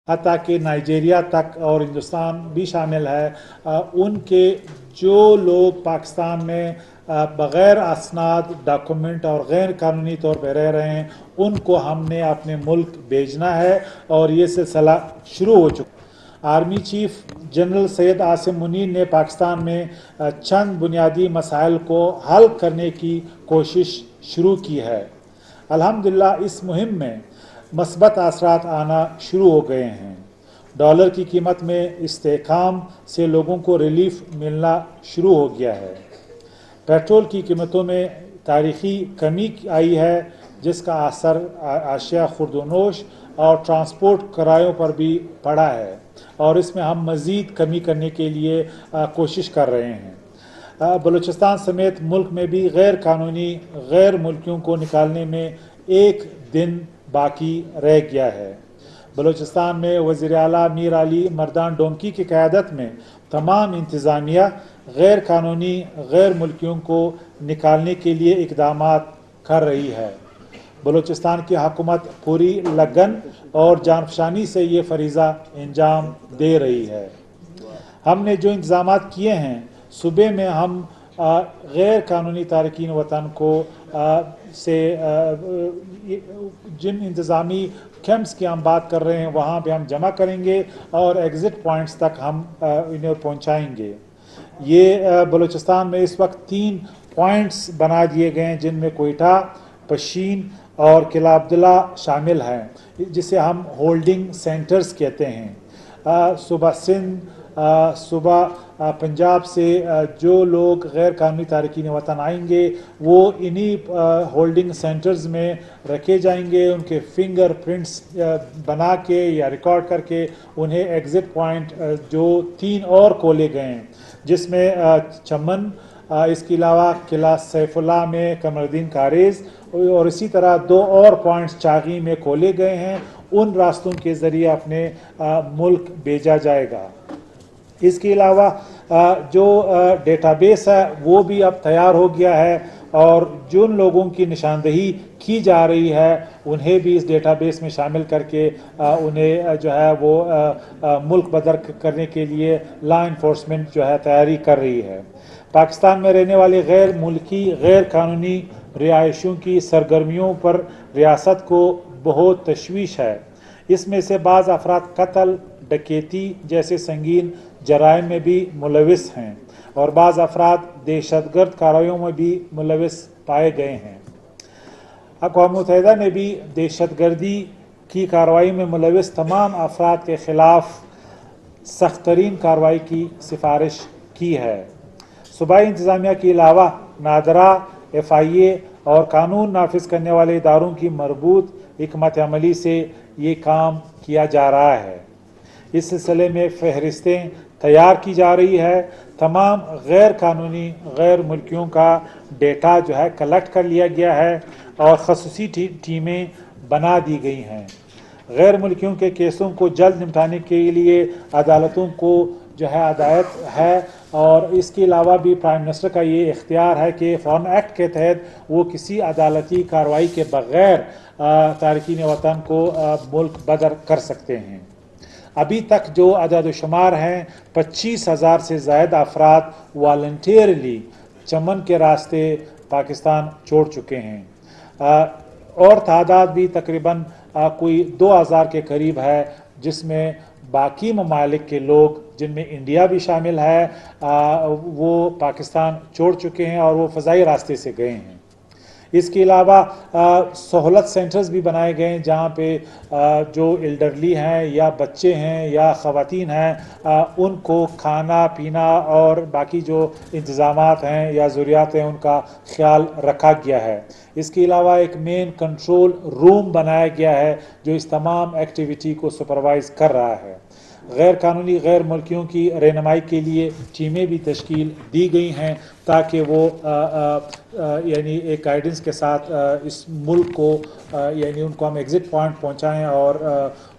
حتیٰ کہ نائجیریا تک اور ہندوستان بھی شامل ہے، ان کے جو لوگ پاکستان میں بغیر اسناد ڈاکومنٹ اور غیر قانونی طور پہ رہ رہے ہیں، ان کو ہم نے اپنے ملک بھیجنا ہے، اور یہ سلسلہ شروع ہو چکا ہے۔ Army chief general Syed Asim Munir نے پاکستان میں چند بنیادی مسائل کو حل کرنے کی کوشش شروع کی ہے۔ الحمدللہ اس مہم میں مثبت اثرات آنا شروع ہو گئے ہیں۔ ڈالر کی قیمت میں استحکام سے لوگوں کو ریلیف ملنا شروع ہو گیا ہے۔ پیٹرول کی قیمتوں میں تاریخی کمی آئی ہے، جس کا اثر اشیاء خوردونوش اور ٹرانسپورٹ کرایوں پر بھی پڑا ہے، اور اس میں ہم مزید کمی کرنے کے لیے کوشش کر رہے ہیں۔ بلوچستان سمیت ملک میں بھی غیر قانونی غیر ملکیوں کو نکالنے میں ایک دن باقی رہ گیا ہے۔ بلوچستان میں وزیر اعلیٰ میر علی مردان ڈونکی کی قیادت میں تمام انتظامیہ غیر قانونی غیر ملکیوں کو نکالنے کے لیے اقدامات کر رہی ہے۔ بلوچستان کی حکومت پوری لگن اور جانفشانی سے یہ فریضہ انجام دے رہی ہے۔ ہم نے جو انتظامات کیے ہیں، صوبے میں ہم غیر قانونی تارکین وطن کو سے جن انتظامی کیمپس کی ہم بات کر رہے ہیں وہاں پہ ہم جمع کریں گے اور ایگزٹ پوائنٹس تک ہم انہیں پہنچائیں گے۔ یہ بلوچستان میں اس وقت 3 پوائنٹس بنا دیے گئے ہیں، جن میں کوئٹہ، پشین اور قلعہ عبداللہ شامل ہیں، جسے ہم ہولڈنگ سینٹرز کہتے ہیں۔ صوبہ سندھ، صوبہ پنجاب سے جو لوگ غیر قانونی تارکین وطن آئیں گے وہ انہی ہولڈنگ سینٹرز میں رکھے جائیں گے، ان کے فنگر پرنٹس بنا کے یا ریکارڈ کر کے انہیں ایگزٹ پوائنٹ جو 3 اور کھولے گئے ہیں، جس میں چمن، اس کے علاوہ قلعہ سیف اللہ میں قمر الدین کاریز، اور اسی طرح 2 اور پوائنٹس چاغی میں کھولے گئے ہیں۔ ان راستوں کے ذریعے اپنے ملک بھیجا جائے گا۔ اس کے علاوہ جو ڈیٹا بیس ہے وہ بھی اب تیار ہو گیا ہے، اور جن لوگوں کی نشاندہی کی جا رہی ہے انہیں بھی اس ڈیٹا بیس میں شامل کر کے انہیں جو ہے وہ ملک بدر کرنے کے لیے لا انفورسمنٹ جو ہے تیاری کر رہی ہے۔ پاکستان میں رہنے والے غیر ملکی غیر قانونی رہائشیوں کی سرگرمیوں پر ریاست کو بہت تشویش ہے۔ اس میں سے بعض افراد قتل، ڈکیتی جیسے سنگین جرائم میں بھی ملوث ہیں، اور بعض افراد دہشت گرد کارروائیوں میں بھی ملوث پائے گئے ہیں۔ اقوام متحدہ نے بھی دہشت گردی کی کارروائی میں ملوث تمام افراد کے خلاف سخت ترین کارروائی کی سفارش کی ہے۔ صوبائی انتظامیہ کے علاوہ نادرہ، FIA اور قانون نافذ کرنے والے اداروں کی مربوط حکمت عملی سے یہ کام کیا جا رہا ہے۔ اس سلسلے میں فہرستیں تیار کی جا رہی ہے۔ تمام غیر قانونی غیر ملکیوں کا ڈیٹا جو ہے کلیکٹ کر لیا گیا ہے، اور خصوصی ٹیمیں بنا دی گئی ہیں۔ غیر ملکیوں کے کیسوں کو جلد نمٹانے کے لیے عدالتوں کو جو ہے ہدایت ہے، اور اس کے علاوہ بھی پرائم منسٹر کا یہ اختیار ہے کہ فارن ایکٹ کے تحت وہ کسی عدالتی کارروائی کے بغیر تارکین وطن کو ملک بدر کر سکتے ہیں۔ ابھی تک جو اعداد و شمار ہیں، 25,000 سے زائد افراد والنٹیرلی چمن کے راستے پاکستان چھوڑ چکے ہیں، اور تعداد بھی تقریباً کوئی 2,000 کے قریب ہے، جس میں باقی ممالک کے لوگ جن میں انڈیا بھی شامل ہے وہ پاکستان چھوڑ چکے ہیں، اور وہ فضائی راستے سے گئے ہیں۔ اس کے علاوہ سہولت سینٹرز بھی بنائے گئے ہیں، جہاں پہ جو ایلڈرلی ہیں یا بچے ہیں یا خواتین ہیں ان کو کھانا پینا اور باقی جو انتظامات ہیں یا ضروریات ہیں ان کا خیال رکھا گیا ہے۔ اس کے علاوہ ایک مین کنٹرول روم بنایا گیا ہے جو اس تمام ایکٹیویٹی کو سپروائز کر رہا ہے۔ غیر قانونی غیر ملکیوں کی رہنمائی کے لیے ٹیمیں بھی تشکیل دی گئی ہیں، تاکہ وہ یعنی ایک گائیڈنس کے ساتھ اس ملک کو یعنی ان کو ہم ایگزٹ پوائنٹ پہنچائیں اور